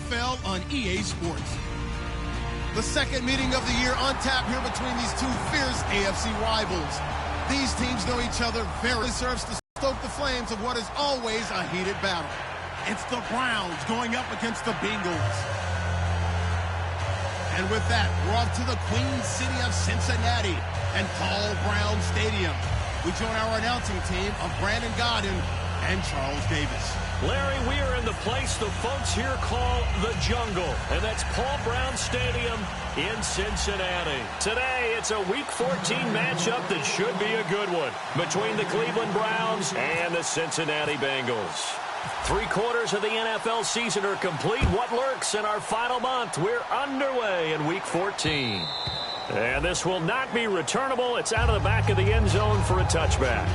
NFL on EA Sports. The second meeting of the year on tap here between these two fierce AFC rivals. These teams know each other very serves to stoke the flames of what is always a heated battle. It's the Browns going up against the Bengals. And with that, we're off to the Queen City of Cincinnati and Paul Brown Stadium. We join our announcing team of Brandon Godden and Charles Davis. Larry, we are in the place the folks here call the Jungle, and that's Paul Brown Stadium in Cincinnati. Today, it's a Week 14 matchup that should be a good one between the Cleveland Browns and the Cincinnati Bengals. 3/4 of the NFL season are complete. What lurks in our final month? We're underway in Week 14. And this will not be returnable. It's out of the back of the end zone for a touchback.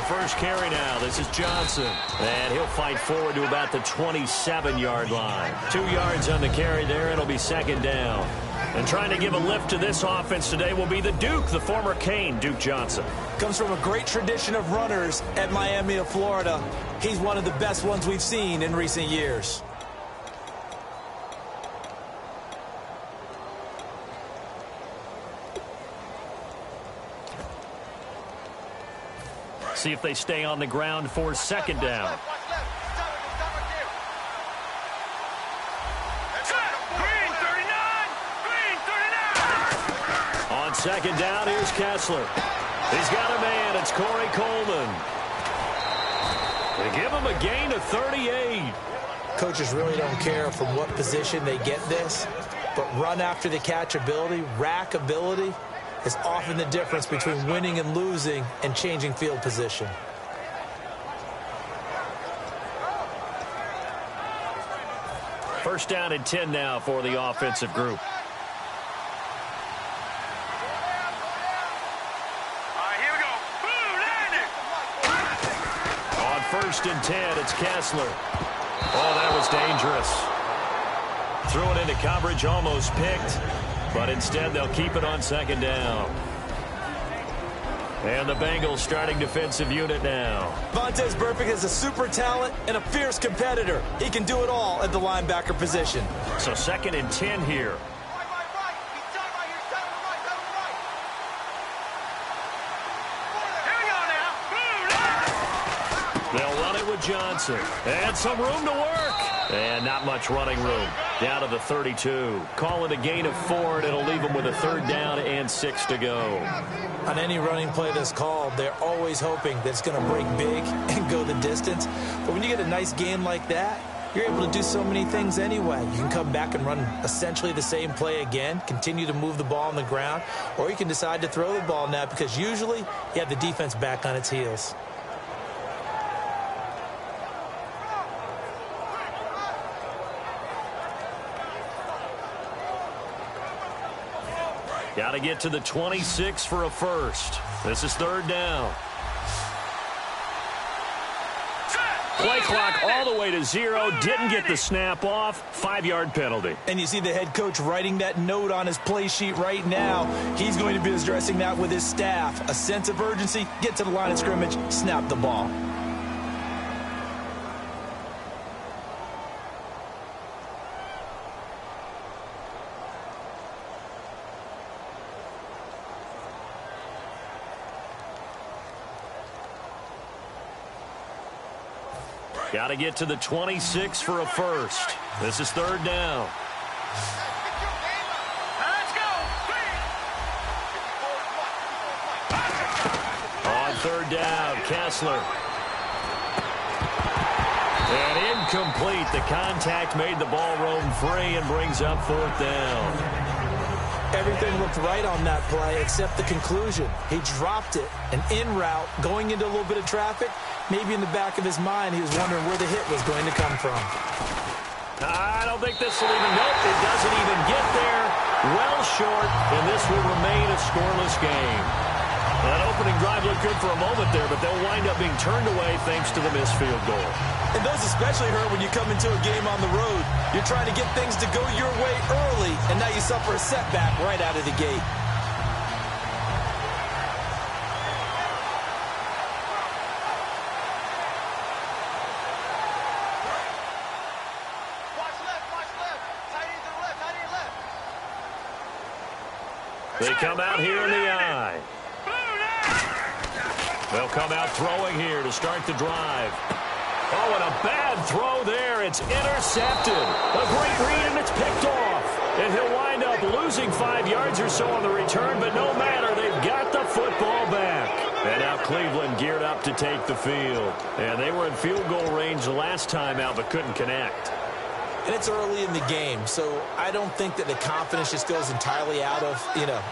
First carry now. This is Johnson. And he'll fight forward to about the 27-yard line. 2 yards on the carry there. It'll be second down. And trying to give a lift to this offense today will be the Duke, the former Cane, Duke Johnson. Comes from a great tradition of runners at Miami of Florida. He's one of the best ones we've seen in recent years. See if they stay on the ground for second down. On second down, here's Kessler. He's got a man. It's Corey Coleman. They give him a gain of 38. Coaches really don't care from what position they get this, but run after the catch ability, rack ability, is often the difference between winning and losing and changing field position. First down and 10 now for the offensive group. Here we go. Boom, landing. On first and 10, it's Kessler. Oh, that was dangerous. Threw it into coverage, almost picked. But instead, they'll keep it on second down. And the Bengals starting defensive unit now. Vontaze Burfict is a super talent and a fierce competitor. He can do it all at the linebacker position. So second and 10 here. They'll run it with Johnson. And some room to work. And not much running room. Down to the 32. Call it a gain of 4, and it'll leave them with a third down and 6 to go. On any running play that's called, they're always hoping that it's going to break big and go the distance. But when you get a nice game like that, you're able to do so many things anyway. You can come back and run essentially the same play again, continue to move the ball on the ground, or you can decide to throw the ball now because usually you have the defense back on its heels. Got to get to the 26 for a first. This is third down. Play clock all the way to 0. Didn't get the snap off. 5-yard penalty. And you see the head coach writing that note on his play sheet right now. He's going to be addressing that with his staff. A sense of urgency, get to the line of scrimmage, snap the ball. Got to get to the 26 for a first. This is third down. Let's go. On third down, Kessler. And incomplete. The contact made the ball roam free and brings up fourth down. Everything looked right on that play except the conclusion. He dropped it, an in route, going into a little bit of traffic. Maybe in the back of his mind, he was wondering where the hit was going to come from. I don't think this will even, nope, it doesn't even get there. Well short, and this will remain a scoreless game. That opening drive looked good for a moment there, but they'll wind up being turned away thanks to the missed field goal. And those especially hurt when you come into a game on the road. You're trying to get things to go your way early, and now you suffer a setback right out of the gate. They come out here in the eye. They'll come out throwing here to start the drive. Oh, and a bad throw there. It's intercepted. A great read, and it's picked off. And he'll wind up losing 5 yards or so on the return, but no matter, they've got the football back. And now Cleveland geared up to take the field. And they were in field goal range the last time out, but couldn't connect. And it's early in the game, so I don't think that the confidence just goes entirely out of,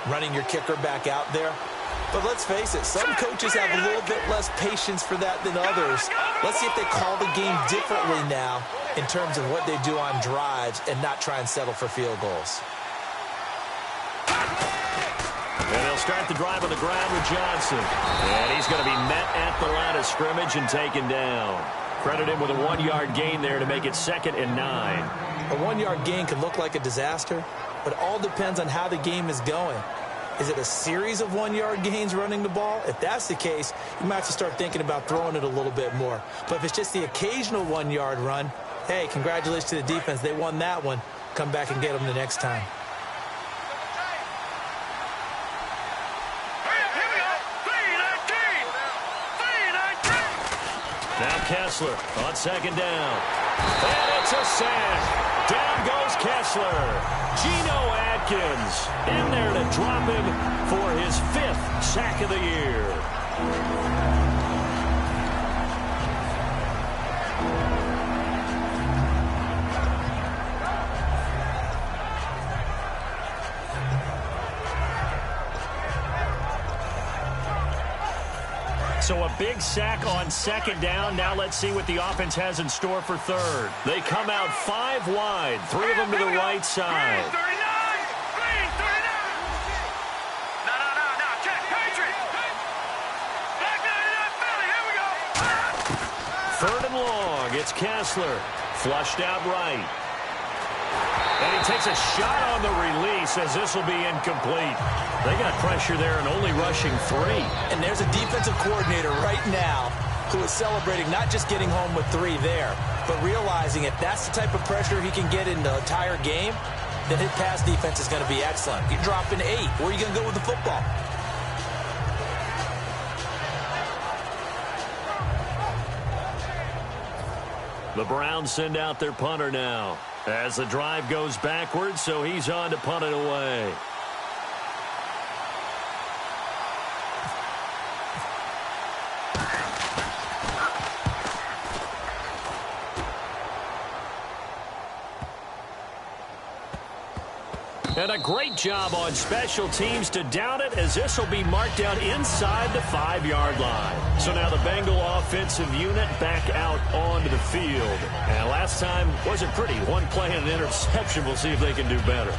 running your kicker back out there. But let's face it, some coaches have a little bit less patience for that than others. Let's see if they call the game differently now in terms of what they do on drives and not try and settle for field goals. And they'll start the drive on the ground with Johnson. And he's going to be met at the line of scrimmage and taken down. Credit him with a 1-yard gain there to make it 2nd and 9. A 1-yard gain can look like a disaster, but it all depends on how the game is going. Is it a series of 1-yard gains running the ball? If that's the case, you might have to start thinking about throwing it a little bit more. But if it's just the occasional 1-yard run, hey, congratulations to the defense. They won that one. Come back and get them the next time. Now Kessler on 2nd down. And it's a sack. Down goes Kessler. Geno Atkins in there to drop him for his 5th sack of the year. So a big sack on 2nd down. Now let's see what the offense has in store for 3rd. They come out 5 wide, 3 of them to the right side. Third and long. It's Kessler. Flushed out right. And he takes a shot on the release as this will be incomplete. They got pressure there and only rushing 3. And there's a defensive coordinator right now who is celebrating not just getting home with 3 there, but realizing if that's the type of pressure he can get in the entire game, then his pass defense is going to be excellent. You're dropping 8. Where are you going to go with the football? The Browns send out their punter now as the drive goes backwards, so he's on to punt it away. And a great job on special teams to down it, as this will be marked down inside the 5-yard line. So now the Bengal offensive unit back out onto the field. And last time wasn't pretty. 1 play and an interception. We'll see if they can do better.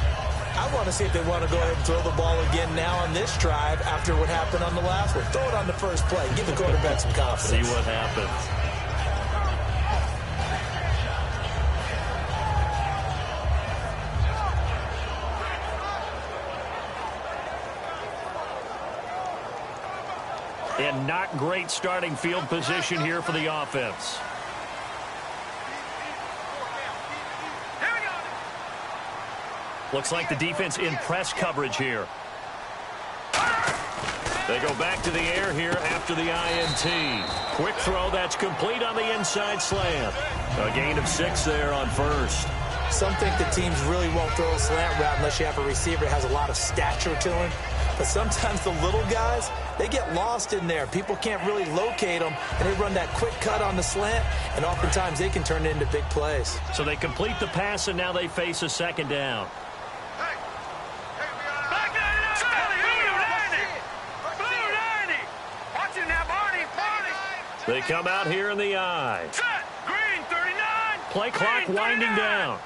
I want to see if they want to go ahead and throw the ball again now on this drive after what happened on the last one. Throw it on the first play. Give the quarterback some confidence. See what happens. And not great starting field position here for the offense. Looks like the defense in press coverage here. They go back to the air here after the INT. Quick throw, that's complete on the inside slant. A gain of 6 there on first. Some think the teams really won't throw a slant route unless you have a receiver that has a lot of stature to him. But sometimes the little guys, they get lost in there. People can't really locate them, and they run that quick cut on the slant, and oftentimes they can turn it into big plays. So they complete the pass, and now they face a 2nd down. They come out here in the I. Set. Green 39. Play clock Green winding 39. down.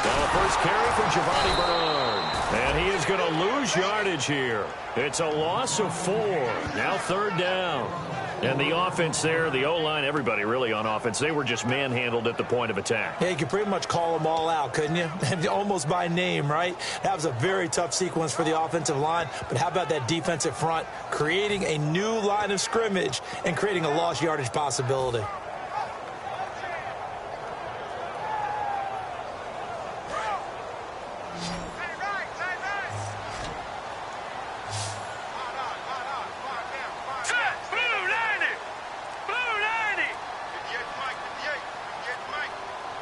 Well, the first carry for Giovanni Bernard. And he is going to lose yardage here. It's a loss of 4. Now third down. And the offense there, the O-line, everybody really on offense, they were just manhandled at the point of attack. Yeah, you could pretty much call them all out, couldn't you? Almost by name, right? That was a very tough sequence for the offensive line. But how about that defensive front creating a new line of scrimmage and creating a lost yardage possibility?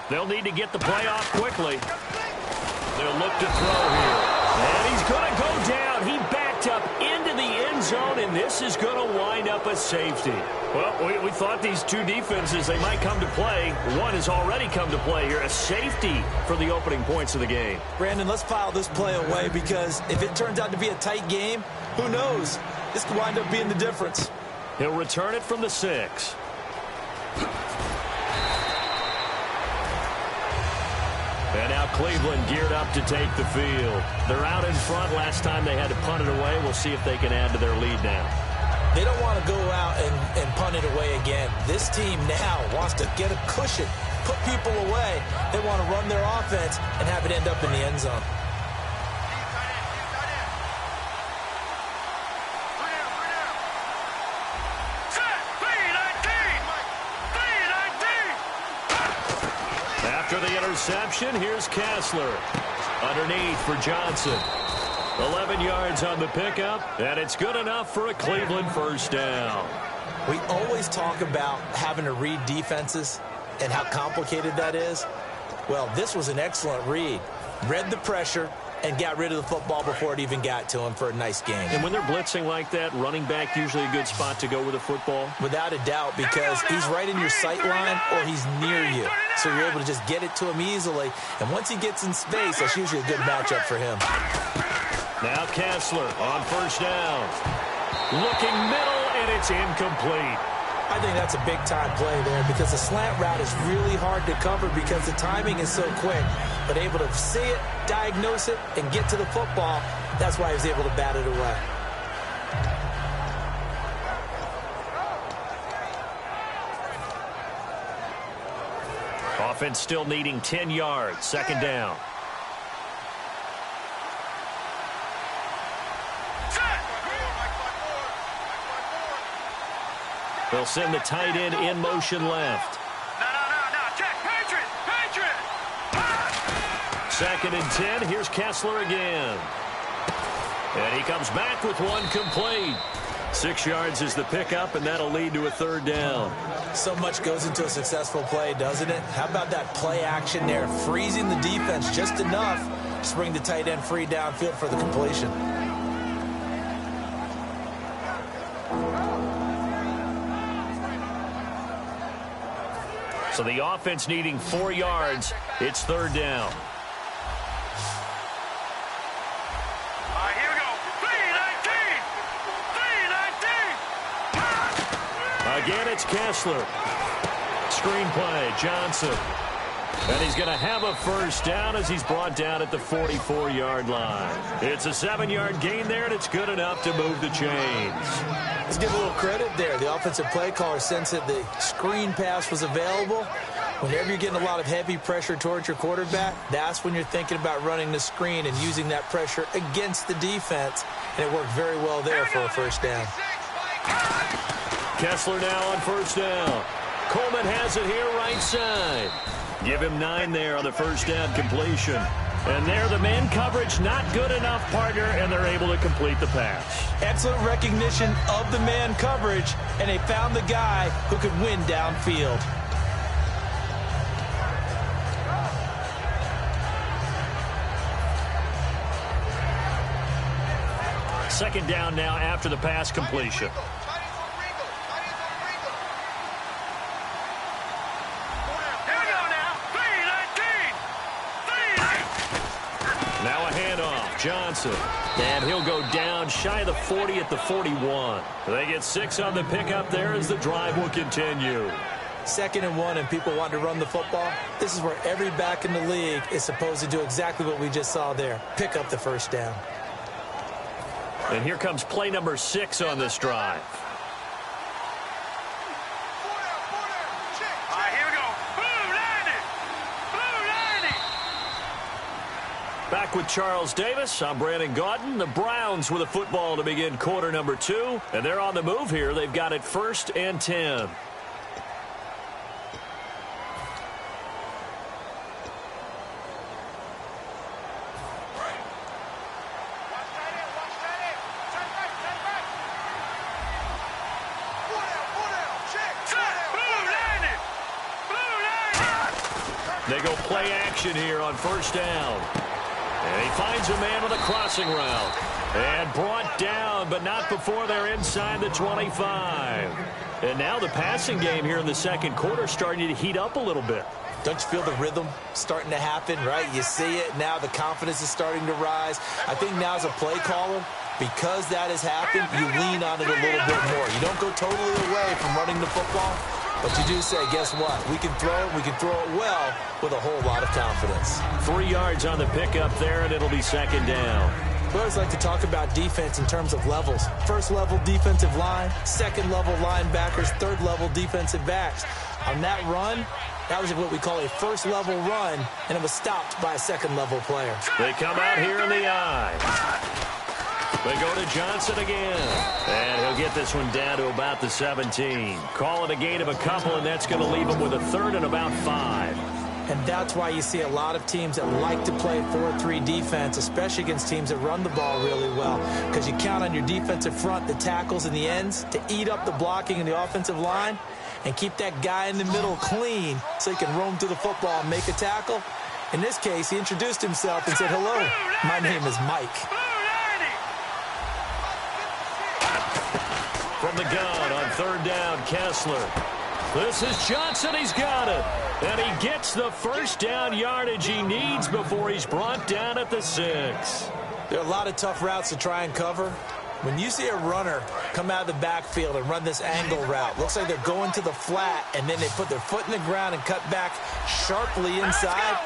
They'll need to get the play off quickly. They'll look to throw here. And he's going to go down. He backed up into the end zone, and this is going to wind up a safety. Well, we thought these two defenses, they might come to play. One has already come to play here. A safety for the opening points of the game. Brandon, let's file this play away because if it turns out to be a tight game, who knows? This could wind up being the difference. He'll return it from the 6. And now Cleveland geared up to take the field. They're out in front. Last time they had to punt it away. We'll see if they can add to their lead now. They don't want to go out and punt it away again. This team now wants to get a cushion, put people away. They want to run their offense and have it end up in the end zone. After the interception, here's Kessler. Underneath for Johnson. 11 yards on the pickup, and it's good enough for a Cleveland first down. We always talk about having to read defenses and how complicated that is. Well, this was an excellent read. Read the pressure and got rid of the football before it even got to him for a nice game. And when they're blitzing like that, running back usually a good spot to go with the football? Without a doubt, because he's right in your sight line or he's near you. So you're able to just get it to him easily. And once he gets in space, that's usually a good matchup for him. Now Kessler on first down. Looking middle, and it's incomplete. I think that's a big-time play there because the slant route is really hard to cover because the timing is so quick. But able to see it, diagnose it, and get to the football, that's why he was able to bat it away. Offense still needing 10 yards. Second down. They'll send the tight end in motion left. No. Check. Patriot. Second and 10. Here's Kessler again. And he comes back with one complete. 6 yards is the pickup, and that'll lead to a third down. So much goes into a successful play, doesn't it? How about that play action there? Freezing the defense just enough to bring the tight end free downfield for the completion. So the offense needing 4 yards. It's third down. Here we go. 3-19. Again, it's Kessler. Screenplay, Johnson. And he's going to have a first down as he's brought down at the 44-yard line. It's a 7-yard gain there, and it's good enough to move the chains. Let's give a little credit there. The offensive play caller sensed that the screen pass was available. Whenever you're getting a lot of heavy pressure towards your quarterback, that's when you're thinking about running the screen and using that pressure against the defense. And it worked very well there for a first down. Kessler now on first down. Coleman has it here right side. Give him 9 there on the first down completion. And there, the man coverage not good enough, partner, and they're able to complete the pass. Excellent recognition of the man coverage, and they found the guy who could win downfield. Second down now after the pass completion. Now a handoff. Johnson. And he'll go down shy of the 40 at the 41. They get 6 on the pickup there as the drive will continue. 2nd and 1 and people want to run the football. This is where every back in the league is supposed to do exactly what we just saw there. Pick up the first down. And here comes play number 6 on this drive. Here we go. Blue 90. Back with Charles Davis. I'm Brandon Gaudin. The Browns with a football to begin quarter number 2. And they're on the move here. They've got it 1st and 10. They go play action here on 1st down. And he finds a man with a crossing route. And brought down, but not before they're inside the 25. And now the passing game here in the 2nd quarter starting to heat up a little bit. Don't you feel the rhythm starting to happen, right? You see it now. The confidence is starting to rise. I think now as a play caller, because that has happened, you lean on it a little bit more. You don't go totally away from running the football. But you do say, guess what? We can throw it well with a whole lot of confidence. 3 yards on the pickup there, and it'll be 2nd down. We always like to talk about defense in terms of levels. 1st level defensive line, 2nd level linebackers, 3rd level defensive backs. On that run, that was what we call a 1st level run, and it was stopped by a 2nd level player. They come out here in the eye. They go to Johnson again. And he'll get this one down to about the 17. Call it a gain of a couple, and that's going to leave him with a 3rd and about 5. And that's why you see a lot of teams that like to play 4-3 defense, especially against teams that run the ball really well, because you count on your defensive front, the tackles and the ends, to eat up the blocking in the offensive line and keep that guy in the middle clean so he can roam through the football and make a tackle. In this case, he introduced himself and said, hello, my name is Mike. From the gun on 3rd down, Kessler. This is Johnson. He's got it. And he gets the 1st down yardage he needs before he's brought down at the 6. There are a lot of tough routes to try and cover. When you see a runner come out of the backfield and run this angle route, looks like they're going to the flat, and then they put their foot in the ground and cut back sharply inside,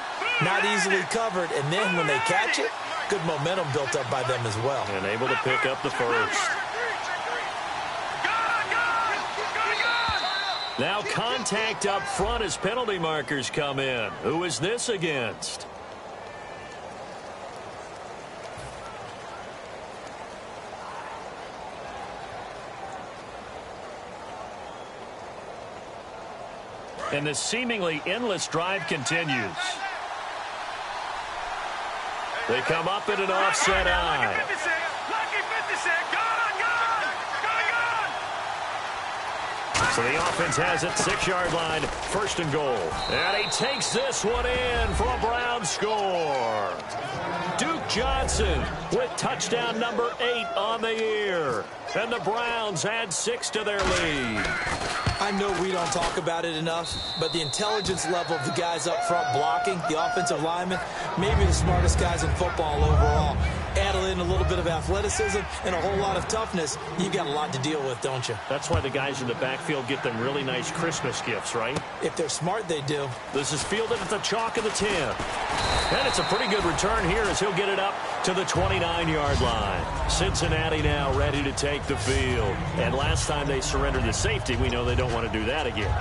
not easily covered, and then when they catch it, good momentum built up by them as well. And able to pick up the 1st. Now contact up front as penalty markers come in. Who is this against? And the seemingly endless drive continues. They come up at an offset eye. So the offense has it, 6-yard line, 1st and goal. And he takes this one in for a Brown score. Duke Johnson with touchdown number 8 on the year. And the Browns add 6 to their lead. I know we don't talk about it enough, but the intelligence level of the guys up front blocking, the offensive linemen, maybe the smartest guys in football overall. Add in a little bit of athleticism and a whole lot of toughness, you've got a lot to deal with, don't you? That's why the guys in the backfield get them really nice Christmas gifts, right? If they're smart, they do. This is fielded at the chalk of the 10. And it's a pretty good return here as he'll get it up to the 29-yard line. Cincinnati now ready to take the field. And last time they surrendered the safety, we know they don't want to do that again.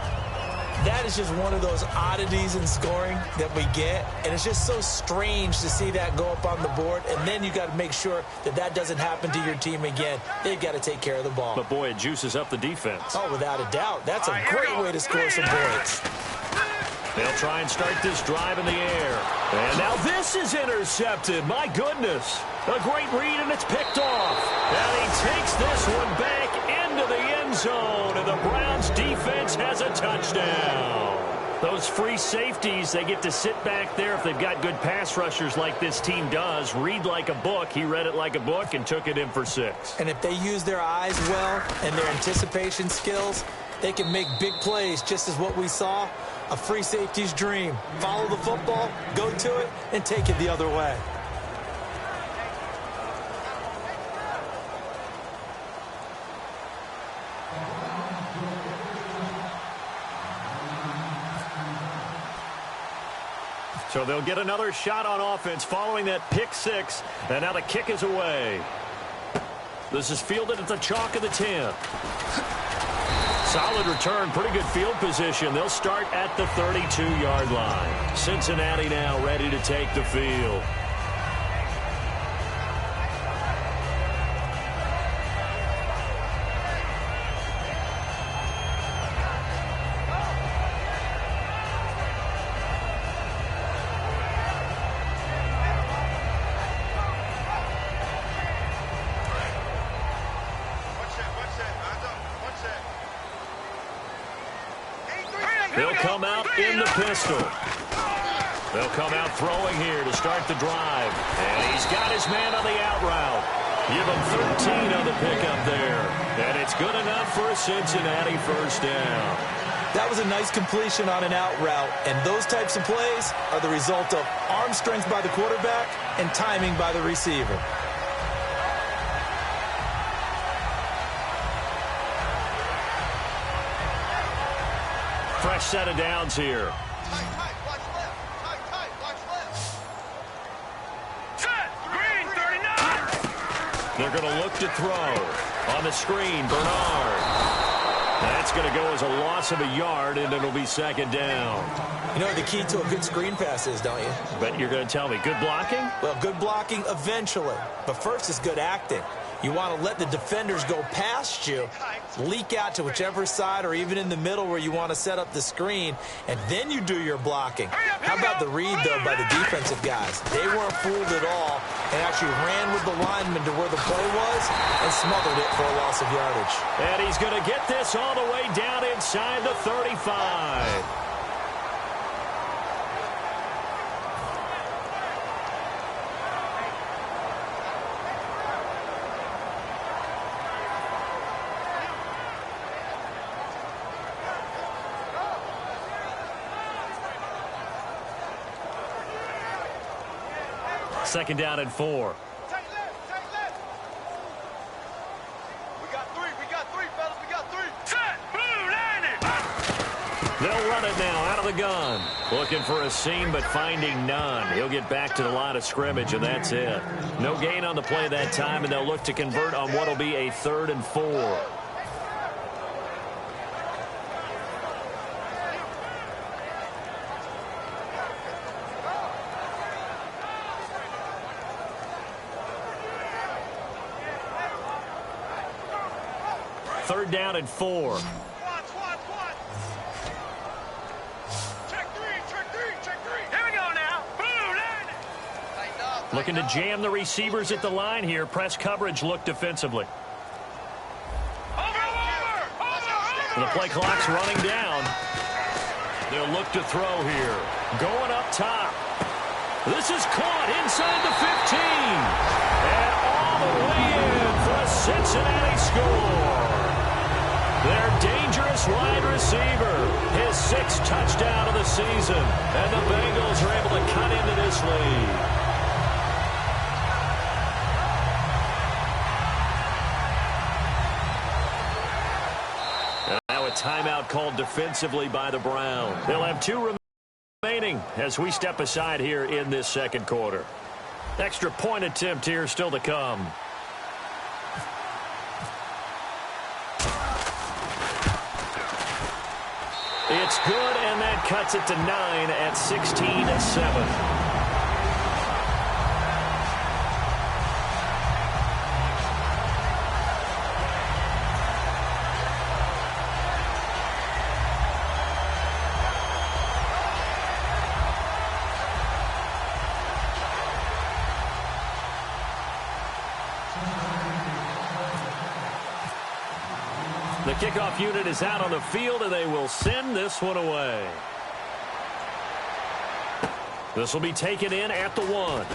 That is just one of those oddities in scoring that we get, and it's just so strange to see that go up on the board, and then you got to make sure that that doesn't happen to your team again. They've got to take care of the ball. But, boy, it juices up the defense. Oh, without a doubt. That's a great way to score some points. They'll try and start this drive in the air. And now this is intercepted. My goodness. A great read, and it's picked off. And he takes this one back into the end zone, and the Browns defense has a touchdown. Those free safeties, they get to sit back there if they've got good pass rushers like this team does. Read like a book. He read it like a book and took it in for 6. And if they use their eyes well and their anticipation skills, they can make big plays, just as what we saw. A free safety's dream. Follow the football, go to it, and take it the other way. So they'll get another shot on offense following that pick six. And now the kick is away. This is fielded at the chalk of the 10. Solid return, pretty good field position. They'll start at the 32-yard line. Cincinnati now ready to take the field. They'll come out in the pistol. They'll come out throwing here to start the drive. And he's got his man on the out route. Give him 13 on the pickup there. And it's good enough for a Cincinnati first down. That was a nice completion on an out route. And those types of plays are the result of arm strength by the quarterback and timing by the receiver. Fresh set of downs here. Tight, watch left. Tight, watch left. Set, green, 39. They're going to look to throw. On the screen, Bernard. That's going to go as a loss of a yard, and it'll be second down. You know what the key to a good screen pass is, don't you? But you're going to tell me, good blocking? Well, good blocking eventually. But first is good acting. You want to let the defenders go past you, leak out to whichever side or even in the middle where you want to set up the screen, and then you do your blocking. How about the read, though, by the defensive guys? They weren't fooled at all and actually ran with the lineman to where the play was and smothered it for a loss of yardage. And he's going to get this all the way down inside the 35. Second down and 4. Tight left. We got three, fellas, we got three. Set, blue, landing. They'll run it now out of the gun. Looking for a seam, but finding none. He'll get back to the line of scrimmage, and that's it. No gain on the play that time, and they'll look to convert on what will be a 3rd and 4. Third down and 4. Watch. Check three. Here we go now. Blue, landing. Looking to jam the receivers at the line here. Press coverage look defensively. Over. The play clock's running down. They'll look to throw here. Going up top. This is caught inside the 15. And all the way in for a Cincinnati score. Their dangerous wide receiver. His 6th touchdown of the season. And the Bengals are able to cut into this lead. And now a timeout called defensively by the Browns. They'll have 2 remaining as we step aside here in this second quarter. Extra point attempt here still to come. It's good, and that cuts it to 9 at 16-7. The kickoff unit is out on the field, and they will send this one away. This will be taken in at the 1.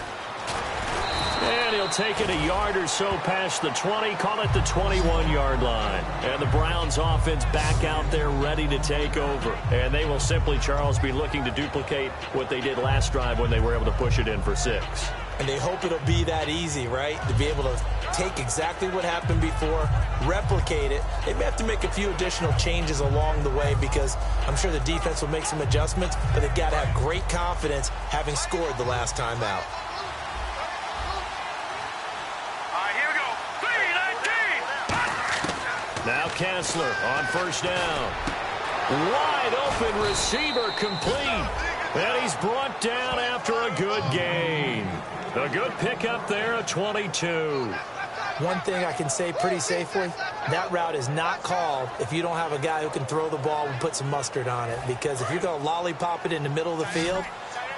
And he'll take it a yard or so past the 20, call it the 21-yard line. And the Browns offense back out there ready to take over. And they will simply, Charles, be looking to duplicate what they did last drive when they were able to push it in for 6. And they hope it'll be that easy, right? To be able to take exactly what happened before, replicate it. They may have to make a few additional changes along the way because I'm sure the defense will make some adjustments, but they've got to have great confidence having scored the last time out. All right, here we go. 3-19. Now Kessler on first down. Wide open receiver complete. And he's brought down after a good gain. A good pickup there at 22. One thing I can say pretty safely, that route is not called if you don't have a guy who can throw the ball and put some mustard on it. Because if you're going to lollipop it in the middle of the field,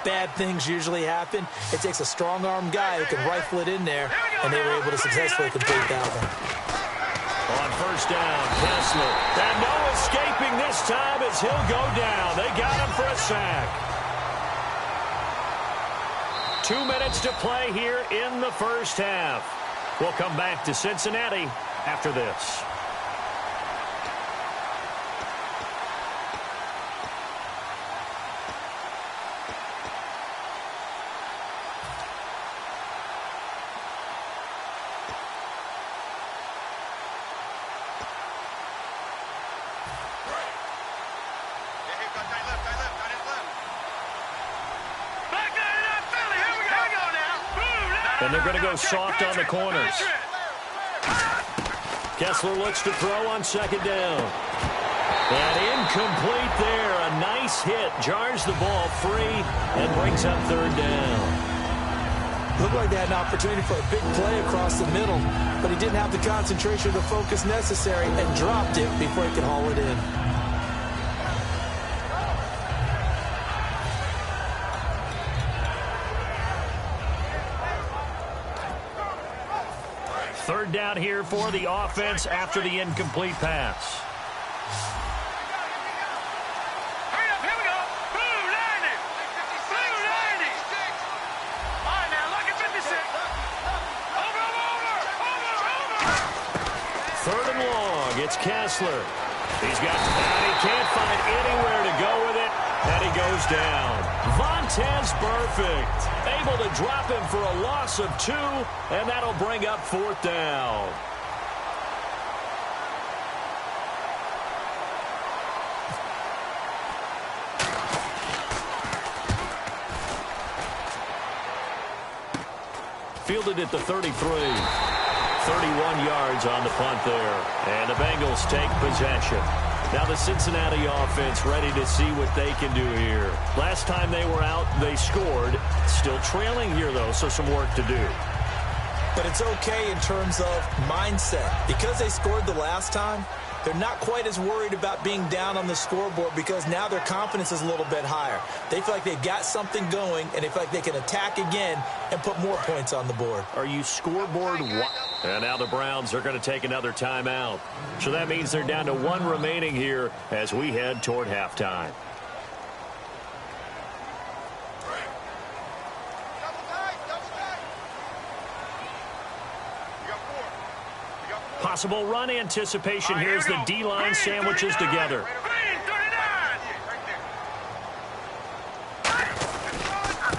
bad things usually happen. It takes a strong-arm guy who can rifle it in there, and they were able to successfully complete that one. On first down, Kessler. And no escaping this time as he'll go down. They got him for a sack. 2 minutes to play here in the first half. We'll come back to Cincinnati after this. And they're going to go soft on the corners. Kessler looks to throw on second down. And incomplete there. A nice hit. Jars the ball free and brings up third down. Looked like they had an opportunity for a big play across the middle, but he didn't have the concentration or the focus necessary and dropped it before he could haul it in. Third down here for the offense after the incomplete pass. Hurry up, here we go. Blue 90. Blue 90. All right, now, look at 56. Over. Third and long. It's Kessler. He's got, and he can't find anywhere to go with it, and he goes down. Vontaze Burfict able to drop him for a loss of 2, and that'll bring up fourth down. Fielded at the 33. 31 yards on the punt there. And the Bengals take possession. Now the Cincinnati offense ready to see what they can do here. Last time they were out, they scored. Still trailing here, though, so some work to do. But it's okay in terms of mindset. Because they scored the last time, they're not quite as worried about being down on the scoreboard because now their confidence is a little bit higher. They feel like they've got something going, and they feel like they can attack again and put more points on the board. Are you scoreboard? And now the Browns are going to take another timeout. So that means they're down to 1 remaining here as we head toward halftime. Possible run anticipation. Here's the D-line sandwiches together.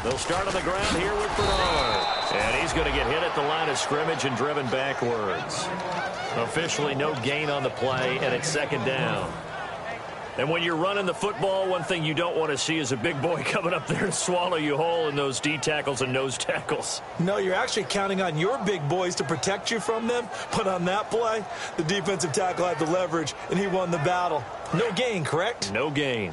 They'll start on the ground here with Bernard. And he's going to get hit at the line of scrimmage and driven backwards. Officially no gain on the play, and it's second down. And when you're running the football, one thing you don't want to see is a big boy coming up there and swallow you whole in those D tackles and nose tackles. No, you're actually counting on your big boys to protect you from them. But on that play, the defensive tackle had the leverage, and he won the battle. No gain, correct? No gain.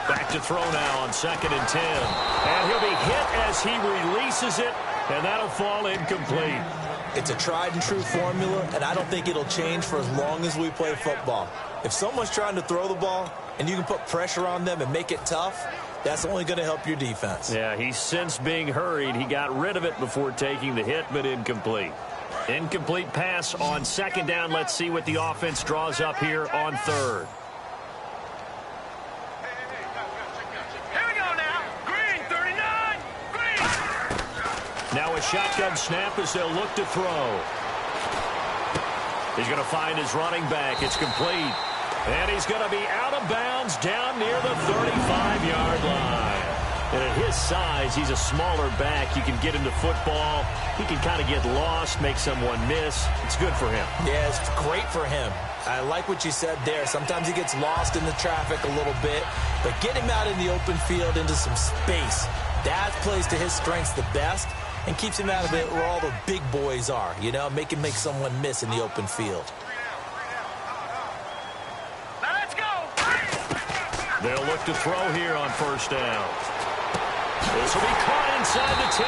Back to throw now on 2nd and 10. And he'll be hit as he releases it, and that'll fall incomplete. It's a tried-and-true formula, and I don't think it'll change for as long as we play football. If someone's trying to throw the ball and you can put pressure on them and make it tough, that's only going to help your defense. Yeah, he's since being hurried. He got rid of it before taking the hit, but incomplete. Incomplete pass on 2nd down. Let's see what the offense draws up here on 3rd. Now a shotgun snap as they'll look to throw. He's going to find his running back. It's complete. And he's going to be out of bounds down near the 35-yard line. And at his size, he's a smaller back. You can get into football. He can kind of get lost, make someone miss. It's good for him. Yeah, it's great for him. I like what you said there. Sometimes he gets lost in the traffic a little bit, but get him out in the open field into some space. That plays to his strengths the best and keeps him out of it where all the big boys are, you know, make someone miss in the open field. Let's go. They'll look to throw here on first down. This will be caught inside the 10.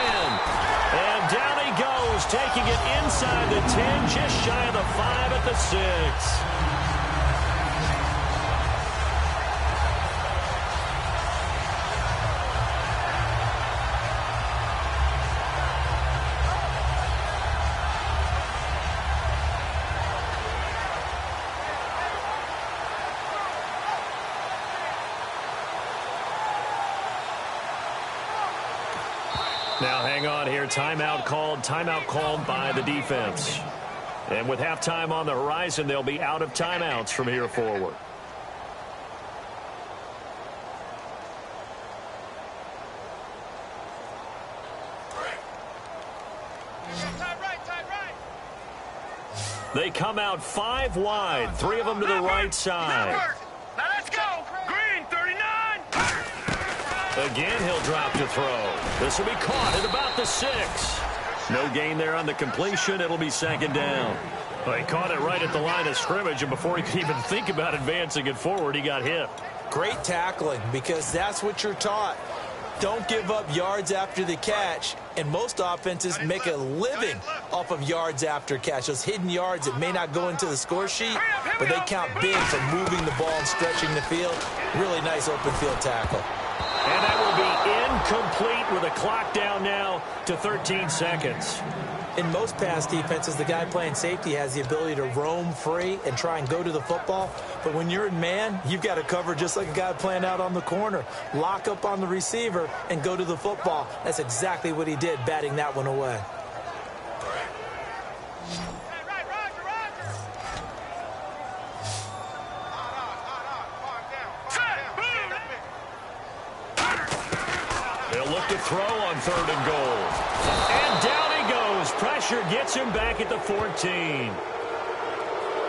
And down he goes, taking it inside the 10, just shy of the 5 at the 6. Now hang on here. Timeout called by the defense. And with halftime on the horizon, they'll be out of timeouts from here forward. They come out 5 wide, 3 of them to the right side. Now let's go. Green, 39. Again, he'll drop to throw. This will be caught at about the 6. No gain there on the completion. It'll be second down. Well, he caught it right at the line of scrimmage, and before he could even think about advancing it forward, he got hit. Great tackling, because that's what you're taught. Don't give up yards after the catch, and most offenses make a living off of yards after catch. Those hidden yards that may not go into the score sheet, but they count big for moving the ball and stretching the field. Really nice open field tackle. And that will be incomplete with a clock down now to 13 seconds. In most pass defenses, the guy playing safety has the ability to roam free and try and go to the football. But when you're in man, you've got to cover just like a guy playing out on the corner. Lock up on the receiver and go to the football. That's exactly what he did, batting that one away. They'll look to throw on 3rd and goal. And down he goes. Pressure gets him back at the 14.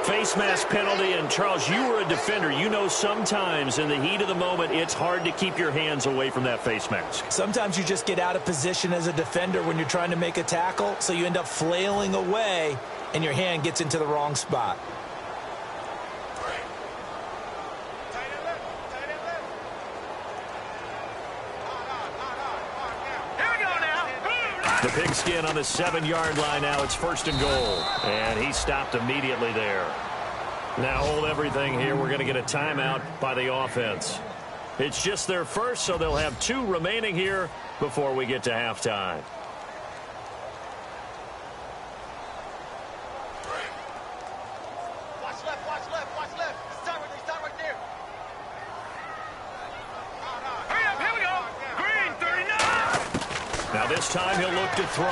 Face mask penalty, and Charles, you were a defender. You know sometimes in the heat of the moment, it's hard to keep your hands away from that face mask. Sometimes you just get out of position as a defender when you're trying to make a tackle, so you end up flailing away, and your hand gets into the wrong spot. The pigskin on the 7-yard line now. It's 1st and goal. And he stopped immediately there. Now hold everything here. We're going to get a timeout by the offense. It's just their first, so they'll have 2 remaining here before we get to halftime. Watch left. Start right there. Hurry up, here we go. Green, 39. Now this time he'll look to throw.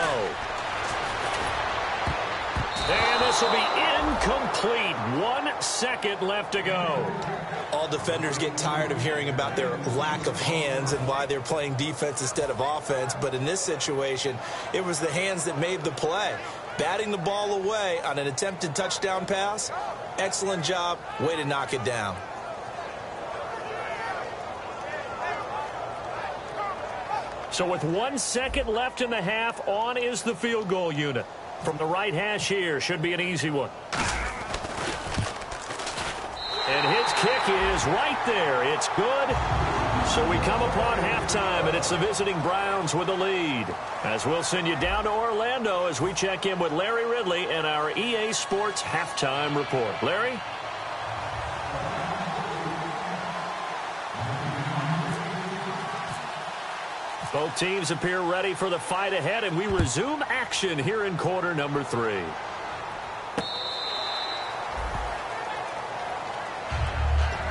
And this will be incomplete. 1 second left to go. All defenders get tired of hearing about their lack of hands and why they're playing defense instead of offense. But in this situation, it was the hands that made the play. Batting the ball away on an attempted touchdown pass. Excellent job. Way to knock it down. So with 1 second left in the half, on is the field goal unit. From the right hash here, should be an easy one. And his kick is right there. It's good. So we come upon halftime, and it's the visiting Browns with the lead. As we'll send you down to Orlando as we check in with Larry Ridley and our EA Sports halftime report. Larry? Both teams appear ready for the fight ahead, and we resume action here in quarter number 3.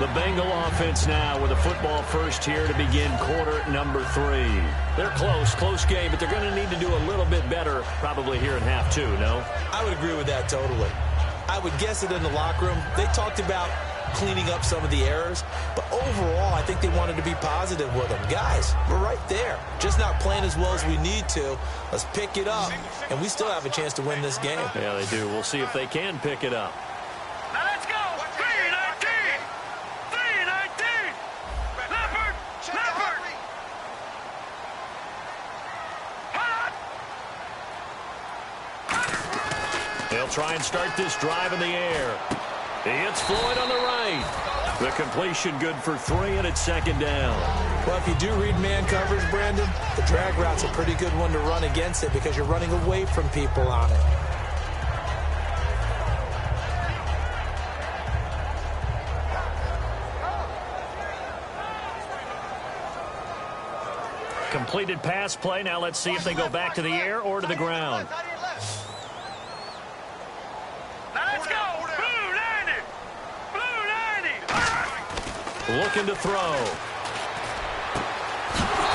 The Bengal offense now with a football first here to begin quarter number 3. They're close game, but they're going to need to do a little bit better probably here in half 2, no? I would agree with that totally. I would guess it in the locker room. They talked about cleaning up some of the errors. But overall, I think they wanted to be positive with them. Guys, we're right there. Just not playing as well as we need to. Let's pick it up, and we still have a chance to win this game. Yeah, they do. We'll see if they can pick it up. Now let's go. 3-19. 3-19. Leopard. Leopard. They'll try and start this drive in the air. It's Floyd on the right. The completion good for 3, and it's second down. Well, if you do read man coverage, Brandon, the drag route's a pretty good one to run against it because you're running away from people on it. Completed pass play. Now let's see if they go back to the air or to the ground. Let's go. Blue 90. Blue 90. Looking to throw.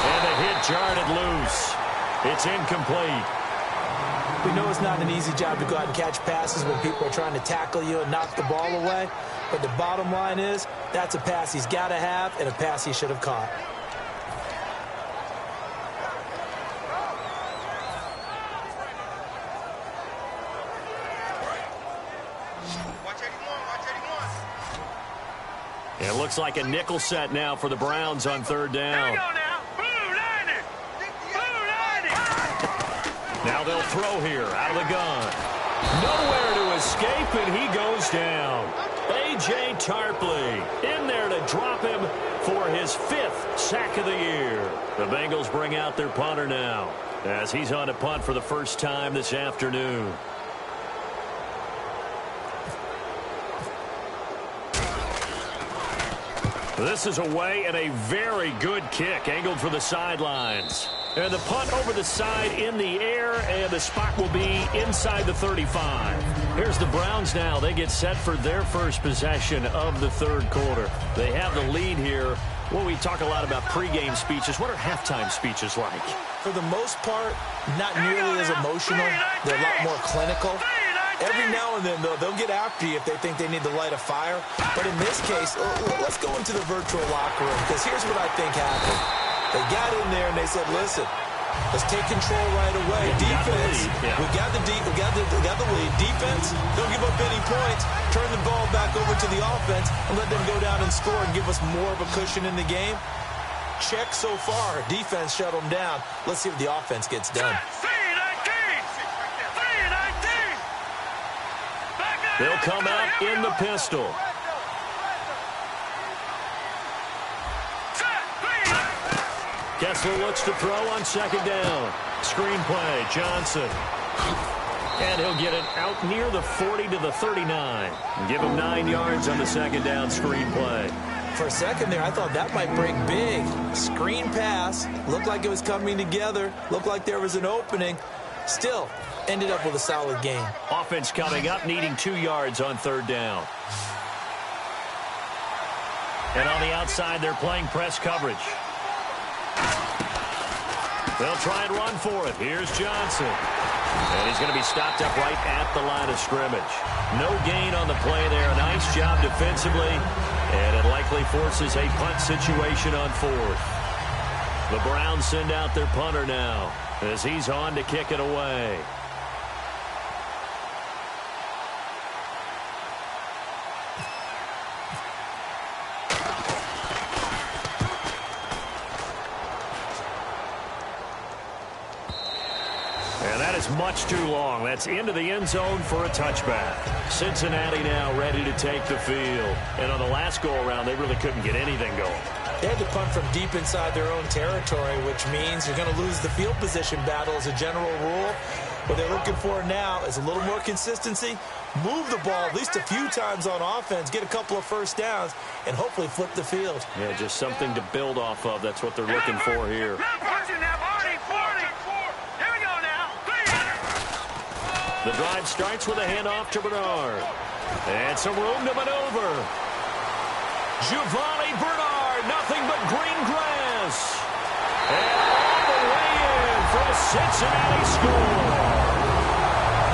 And the hit jarred it loose. It's incomplete. We know it's not an easy job to go out and catch passes when people are trying to tackle you and knock the ball away. But the bottom line is, that's a pass he's got to have and a pass he should have caught. It looks like a nickel set now for the Browns on third down. Now they'll throw here out of the gun. Nowhere to escape, and he goes down. A.J. Tarpley in there to drop him for his 5th sack of the year. The Bengals bring out their punter now as he's on to punt for the first time this afternoon. This is away and a very good kick angled for the sidelines. And the punt over the side in the air, and the spot will be inside the 35. Here's the Browns now. They get set for their first possession of the third quarter. They have the lead here. Well, we talk a lot about pregame speeches. What are halftime speeches like? For the most part, not nearly as emotional. They're a lot more clinical. Every now and then, though, they'll get after you if they think they need to light a fire. But in this case, let's go into the virtual locker room, because here's what I think happened. They got in there and they said, listen, let's take control right away. Defense, we got the lead. Defense, don't give up any points. Turn the ball back over to the offense and let them go down and score and give us more of a cushion in the game. Check so far. Defense shut them down. Let's see if the offense gets done. They'll come out in the pistol. Kessler looks to throw on second down. Screenplay, Johnson. And he'll get it out near the 40 to the 39. Give him 9 yards on the second down screenplay. For a second there, I thought that might break big. Screen pass. Looked like it was coming together. Looked like there was an opening. Still, ended up with a solid game. Offense coming up, needing 2 yards on third down. And on the outside, they're playing press coverage. They'll try and run for it. Here's Johnson. And he's going to be stopped up right at the line of scrimmage. No gain on the play there. Nice job defensively. And it likely forces a punt situation on fourth. The Browns send out their punter now as he's on to kick it away. Much too long. That's into the end zone for a touchback. Cincinnati now ready to take the field. And on the last go-around, they really couldn't get anything going. They had to punt from deep inside their own territory, which means you're going to lose the field position battle as a general rule. What they're looking for now is a little more consistency, move the ball at least a few times on offense, get a couple of first downs, and hopefully flip the field. Yeah, just something to build off of. That's what they're looking for here. The drive starts with a handoff to Bernard. And some room to maneuver. Giovanni Bernard, nothing but green grass. And all the way in for a Cincinnati score.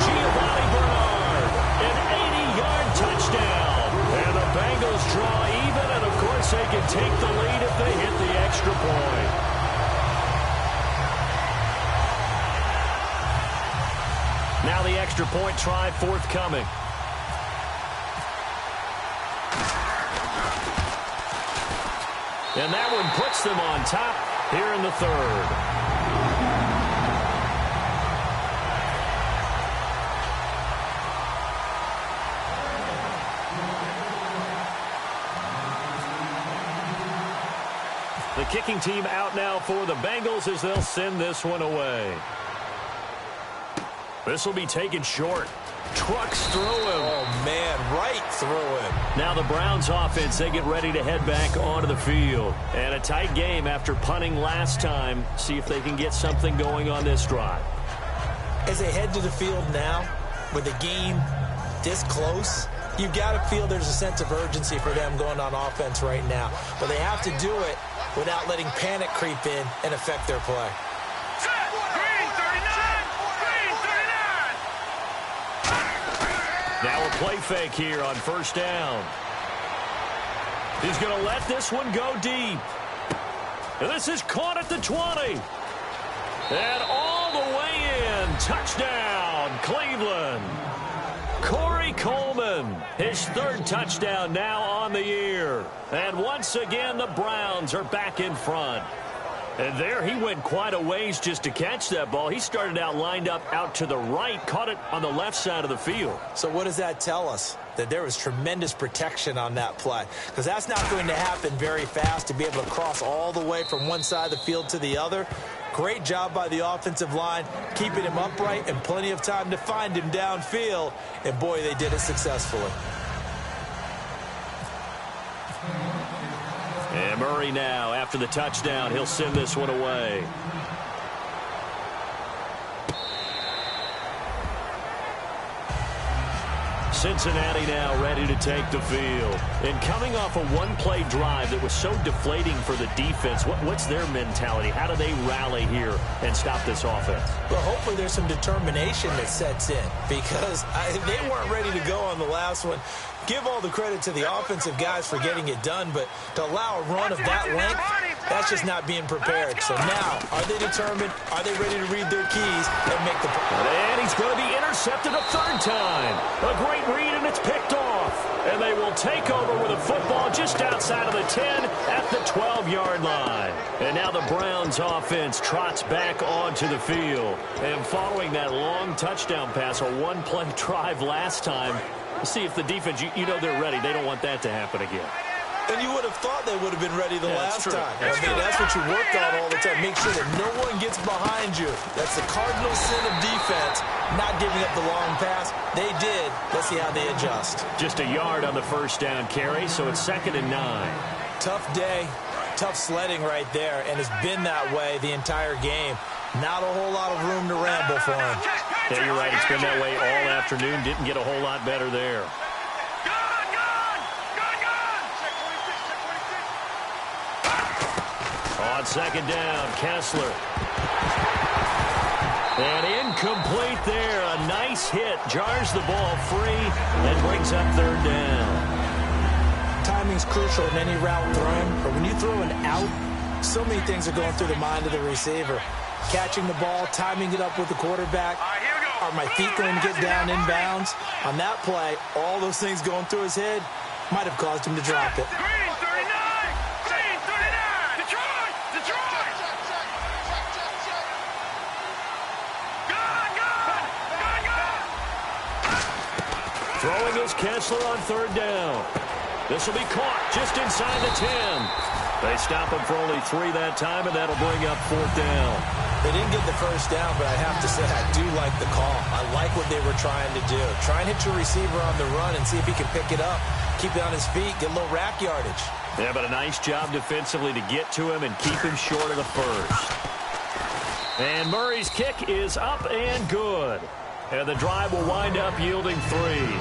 Giovanni Bernard, an 80-yard touchdown. And the Bengals chance they can take the lead if they hit the extra point. Now the extra point try forthcoming. And that one puts them on top here in the third. The kicking team out now for the Bengals as they'll send this one away. This will be taken short. Trucks through him. Oh, man, right through him. Now the Browns offense, they get ready to head back onto the field. And a tight game after punting last time. See if they can get something going on this drive. As they head to the field now, with the game this close, you've got to feel there's a sense of urgency for them going on offense right now. But they have to do it without letting panic creep in and affect their play. Now a play fake here on first down. He's going to let this one go deep. And this is caught at the 20. And all the way in. Touchdown, Cleveland. Corey Coleman, his third touchdown now on the year. And once again, the Browns are back in front. And there he went quite a ways just to catch that ball. He started out lined up out to the right, caught it on the left side of the field. So what does that tell us? That there was tremendous protection on that play. Because that's not going to happen very fast to be able to cross all the way from one side of the field to the other. Great job by the offensive line, keeping him upright and plenty of time to find him downfield. And boy, they did it successfully. And Murray now, after the touchdown, he'll send this one away. Cincinnati now ready to take the field. And coming off a one-play drive that was so deflating for the defense, what's their mentality? How do they rally here and stop this offense? Well, hopefully there's some determination that sets in because they weren't ready to go on the last one. Give all the credit to the offensive guys for getting it done, but to allow a run of that length, that's just not being prepared. So now, are they determined? Are they ready to read their keys and make the play? And he's going to be intercepted a third time. A great read, and it's picked off. And they will take over with a football just outside of the 10 at the 12-yard line. And now the Browns offense trots back onto the field. And following that long touchdown pass, a one-play drive last time, see if the defense, you know they're ready. They don't want that to happen again. And you would have thought they would have been ready the last time. That's what you worked on all the time. Make sure that no one gets behind you. That's the cardinal sin of defense, not giving up the long pass. They did. Let's see how they adjust. Just a yard on the first down carry, so it's 2nd and 9. Tough day, tough sledding right there, and it's been that way the entire game. Not a whole lot of room to ramble for him. Yeah, you're right. It's been that way all afternoon. Didn't get a whole lot better there. On 2nd down, Kessler. And incomplete there. A nice hit. Jars the ball free and brings up 3rd down. Timing's crucial in any route thrown, but when you throw an out, so many things are going through the mind of the receiver. Catching the ball, timing it up with the quarterback. Are my feet going to get down inbounds? On that play, all those things going through his head might have caused him to drop it. Throwing is Kessler on 3rd down. This will be caught just inside the 10. They stop him for only 3 that time, and that'll bring up 4th down. They didn't get the first down, but I have to say I do like the call. I like what they were trying to do. Try and hit your receiver on the run and see if he can pick it up. Keep it on his feet, get a little rack yardage. Yeah, but a nice job defensively to get to him and keep him short of the first. And Murray's kick is up and good. And the drive will wind up yielding 3.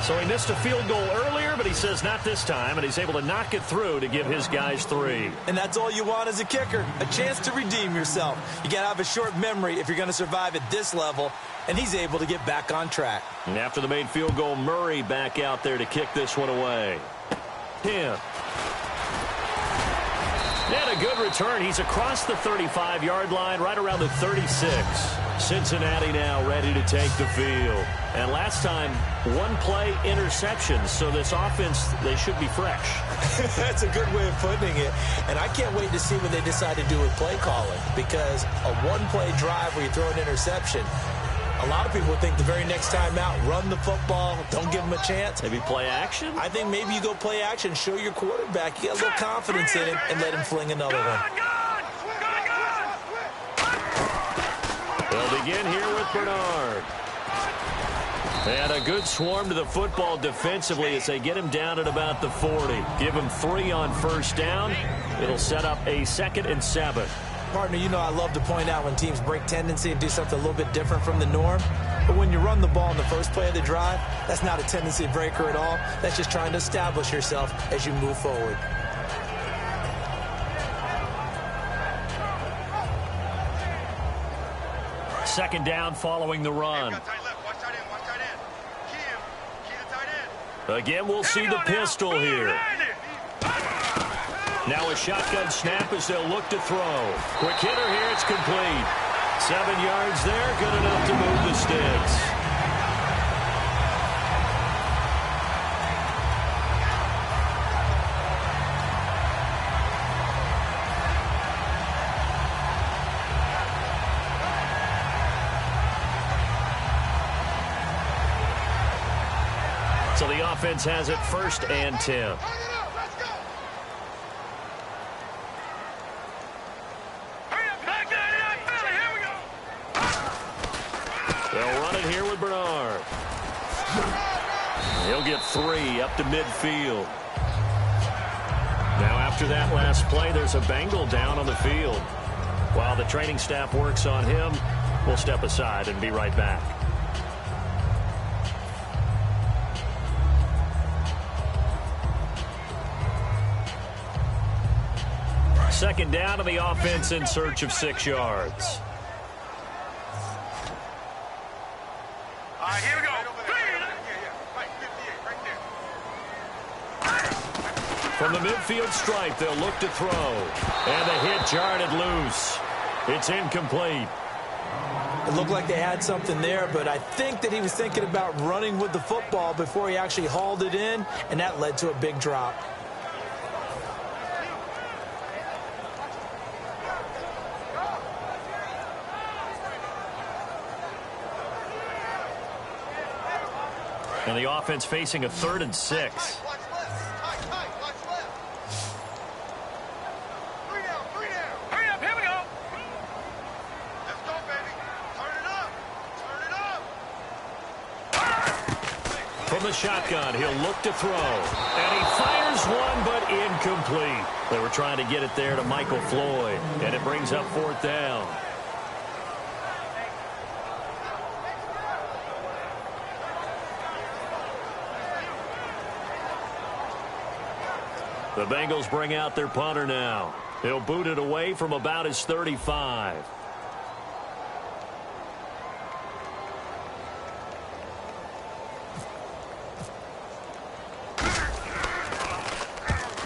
So he missed a field goal earlier, but he says not this time, and he's able to knock it through to give his guys 3. And that's all you want as a kicker, a chance to redeem yourself. You got to have a short memory if you're going to survive at this level, and he's able to get back on track. And after the made field goal, Murray back out there to kick this one away. 10. a good return. He's across the 35-yard line, right around the 36. Cincinnati now ready to take the field. And last time, one-play interceptions. So this offense, they should be fresh. That's a good way of putting it. And I can't wait to see what they decide to do with play calling. Because a one-play drive where you throw an interception, a lot of people think the very next time out, run the football, don't give them a chance. Maybe play action? I think maybe you go play action, show your quarterback, you got a little confidence in him, and let him fling another one. They'll begin here with Bernard. And a good swarm to the football defensively as they get him down at about the 40. Give him 3 on first down. It'll set up a 2nd and 7. Partner, you know I love to point out when teams break tendency and do something a little bit different from the norm. But when you run the ball in the first play of the drive, that's not a tendency breaker at all. That's just trying to establish yourself as you move forward. Second down following the run. Again, we'll see the pistol here. Now a shotgun snap as they'll look to throw. Quick hitter here, it's complete. 7 yards there, good enough to move the sticks. So the offense has it 1st and 10. They'll run it here with Bernard. He'll get 3 up to midfield. Now after that last play, there's a Bengal down on the field. While the training staff works on him, we'll step aside and be right back. Second down to the offense in search of 6 yards. Here we go. From the midfield stripe, they'll look to throw. And the hit jarred loose. It's incomplete. It looked like they had something there, but I think that he was thinking about running with the football before he actually hauled it in, and that led to a big drop. And the offense facing a 3rd and 6. Hurry up, here we go. Let's go, baby. Turn it up. Turn it up. From the shotgun, he'll look to throw. And he fires one, but incomplete. They were trying to get it there to Michael Floyd. And it brings up 4th down. The Bengals bring out their punter now. He'll boot it away from about his 35.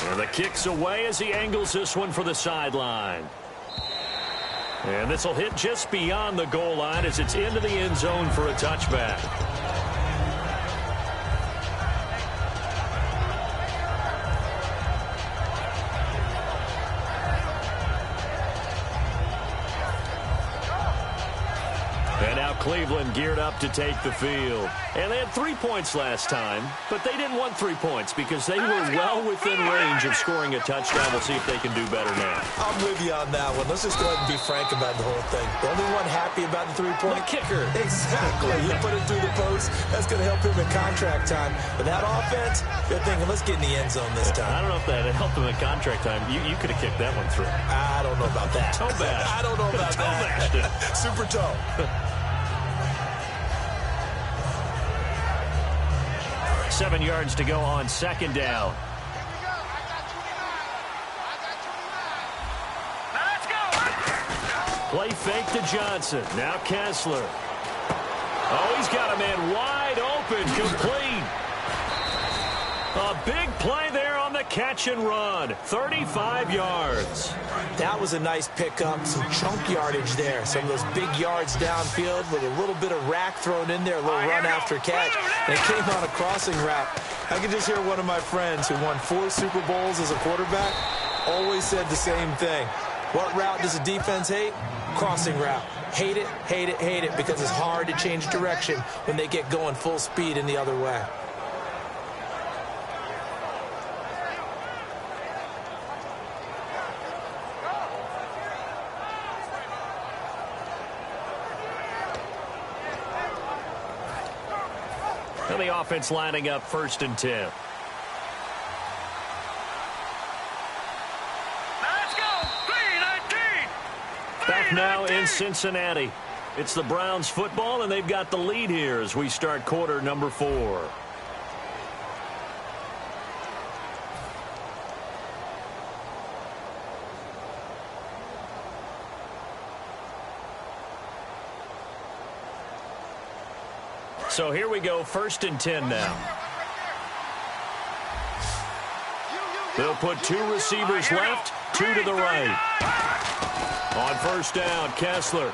And the kick's away as he angles this one for the sideline. And this will hit just beyond the goal line as it's into the end zone for a touchback. And now Cleveland geared up to take the field. And they had 3 points last time, but they didn't want 3 points because they were well within range of scoring a touchdown. We'll see if they can do better now. I'm with you on that one. Let's just go ahead and be frank about the whole thing. The only one happy about the 3-point? The kicker. Exactly. You put it through the post. That's going to help him in contract time. But that offense, they're thinking, let's get in the end zone this time. I don't know if that helped him in contract time. You could have kicked that one through. I don't know about that. Toe bash. I don't know about Toe that. bashed it. Super toe. Seven yards to go on second down. Play fake to Johnson. Now Kessler. Oh, he's got a man wide open, complete. A big play there on on the catch and run. 35 yards. That was a nice pickup. Some chunk yardage there. Some of those big yards downfield with a little bit of rack thrown in there, a little run after catch. And it came on a crossing route. I can just hear one of my friends who won 4 Super Bowls as a quarterback always said the same thing. What route does a defense hate? Crossing route. Hate it, hate it, hate it, because it's hard to change direction when they get going full speed in the other way. And the offense lining up 1st and 10. Back now in Cincinnati. It's the Browns football, and they've got the lead here as we start quarter number 4. So here we go, 1st and 10 now. They'll put 2 receivers left, 2 to the right. On 1st down, Kessler.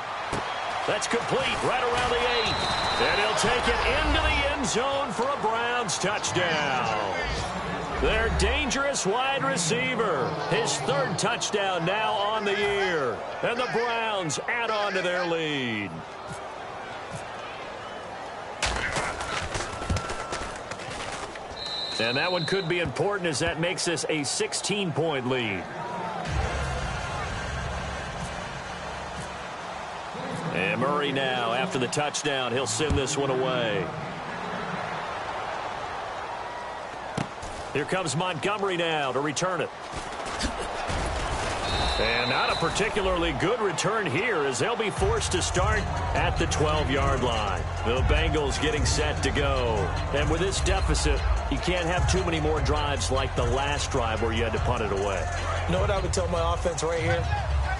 That's complete right around the 8. And he'll take it into the end zone for a Browns touchdown. Their dangerous wide receiver. His 3rd touchdown now on the year. And the Browns add on to their lead. And that one could be important as that makes this a 16-point lead. And Murray now, after the touchdown, he'll send this one away. Here comes Montgomery now to return it. And not a particularly good return here as they'll be forced to start at the 12-yard line. The Bengals getting set to go. And with this deficit, you can't have too many more drives like the last drive where you had to punt it away. You know what I would tell my offense right here?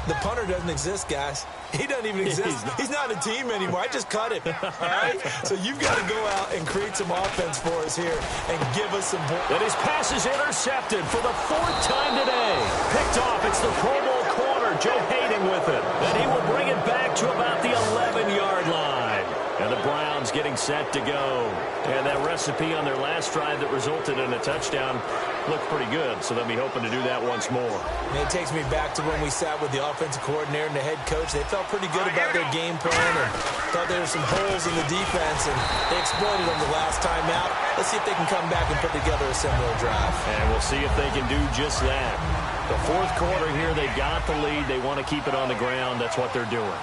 The punter doesn't exist, guys. He doesn't even exist. He's not a team anymore. I just cut him. All right? So you've got to go out and create some offense for us here and give us some points. And his pass is intercepted for the 4th time today. Picked off. It's the Pro Bowl corner, Joe Hayden, with it. And he will bring it back to about the 11-yard line. And the Browns getting set to go. And that recipe on their last drive that resulted in a touchdown looked pretty good, so they'll be hoping to do that once more. And it takes me back to when we sat with the offensive coordinator and the head coach. They felt pretty good about their game plan and thought there were some holes in the defense, and they exploited them the last time out. Let's see if they can come back and put together a similar drive. And we'll see if they can do just that. The 4th quarter here, they've got the lead. They want to keep it on the ground. That's what they're doing.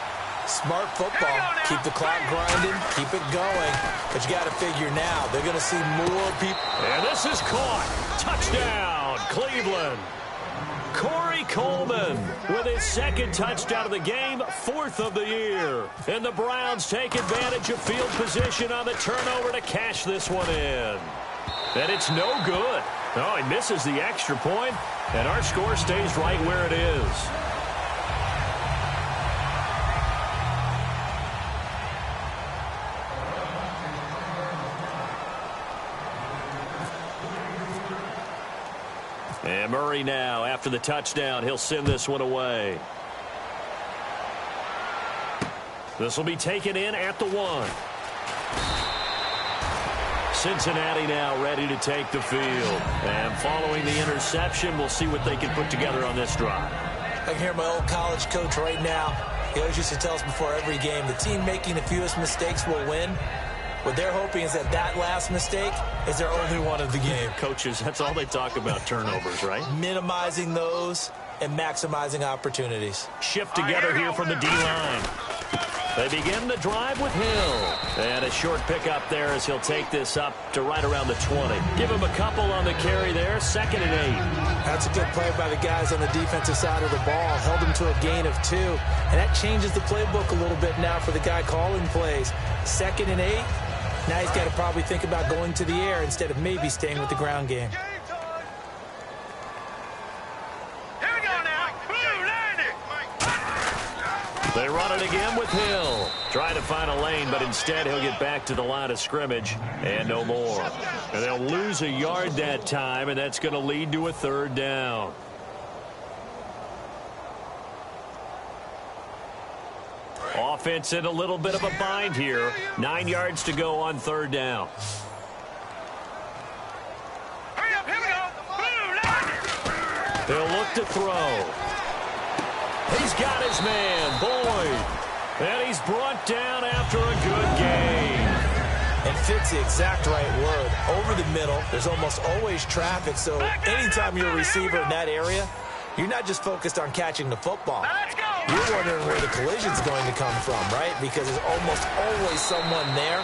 Smart football. Keep the clock grinding. Keep it going. But you got to figure now, they're going to see more people. And this is caught. Touchdown, Cleveland. Corey Coleman with his 2nd touchdown of the game, 4th of the year. And the Browns take advantage of field position on the turnover to cash this one in. And it's no good. Oh, he misses the extra point, and our score stays right where it is. And Murray now, after the touchdown, he'll send this one away. This will be taken in at the 1. Cincinnati now ready to take the field. And following the interception, we'll see what they can put together on this drive. I can hear my old college coach right now. He always used to tell us before every game, the team making the fewest mistakes will win. What they're hoping is that that last mistake is their only one of the game. Coaches, that's all they talk about, turnovers, right? Minimizing those and maximizing opportunities. Shift together here from the D-line. They begin the drive with Hill. And a short pickup there as he'll take this up to right around the 20. Give him a couple on the carry there, 2nd and 8. That's a good play by the guys on the defensive side of the ball. Held him to a gain of 2. And that changes the playbook a little bit now for the guy calling plays. 2nd and 8. Now he's got to probably think about going to the air instead of maybe staying with the ground game. Here we go now. Blue 90. They run it again with Hill. Trying to find a lane, but instead he'll get back to the line of scrimmage and no more. And they'll lose a yard that time, and that's going to lead to a third down. Offense in a little bit of a bind here. 9 yards to go on third down. Hurry up, here we go. They'll look to throw. He's got his man, Boyd. And he's brought down after a good gain. And fits the exact right word. Over the middle, there's almost always traffic, so anytime you're a receiver in that area, you're not just focused on catching the football. Let's go. You're wondering where the collision's going to come from, right? Because there's almost always someone there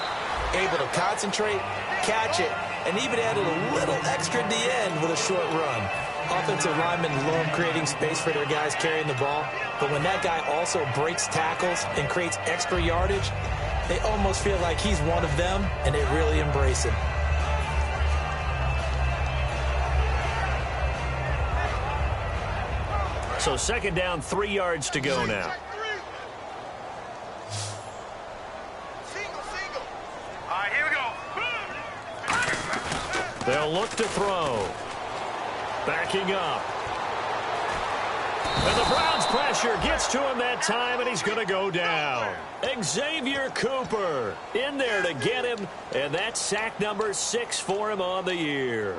able to concentrate, catch it, and even added a little extra at the end with a short run. Offensive linemen love creating space for their guys carrying the ball, but when that guy also breaks tackles and creates extra yardage, they almost feel like he's one of them, and they really embrace him. So second down, 3 yards to go now. All right, here we go. They'll look to throw. Backing up. And the Browns' pressure gets to him that time, and he's going to go down. Xavier Cooper in there to get him, and that's sack number 6 for him on the year.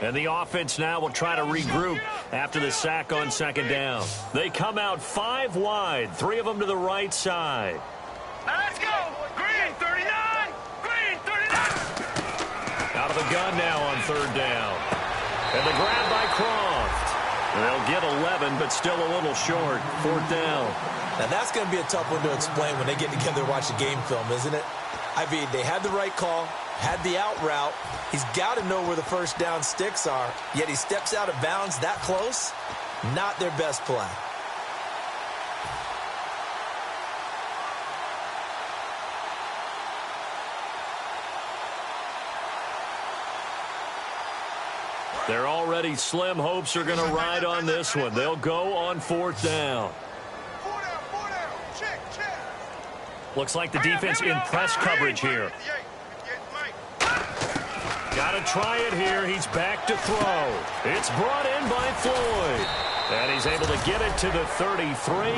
And the offense now will try to regroup after the sack on second down. They come out 5 wide, 3 of them to the right side. Let's go. Green 39. Green 39. Out of the gun now on third down. And the grab by Croft. They'll get 11, but still a little short. Fourth down. Now, that's going to be a tough one to explain when they get together to watch the game film, isn't it? I mean, they had the right call, had the out route. He's got to know where the first down sticks are, yet he steps out of bounds that close. Not their best play. They're already slim hopes are going to ride on this one. They'll go on fourth down. Looks like the defense in press coverage here. Got to try it here. He's back to throw. It's brought in by Floyd. And he's able to get it to the 33.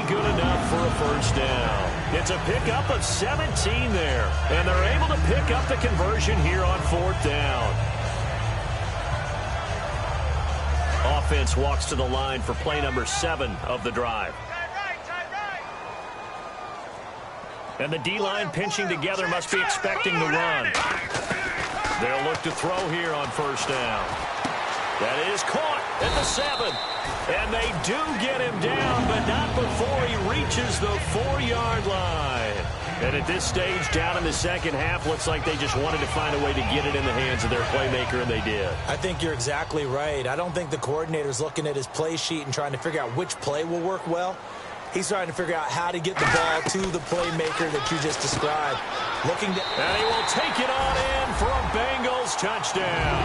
Good enough for a first down. It's a pickup of 17 there. And they're able to pick up the conversion here on fourth down. Offense walks to the line for play number 7 of the drive. And the D-line pinching together must be expecting the run. They'll look to throw here on first down. That is caught at the 7. And they do get him down, but not before he reaches the 4-yard line. And at this stage, down in the second half, looks like they just wanted to find a way to get it in the hands of their playmaker, and they did. I think you're exactly right. I don't think the coordinator's looking at his play sheet and trying to figure out which play will work well. He's trying to figure out how to get the ball to the playmaker that you just described. And he will take it on in for a Bengals touchdown.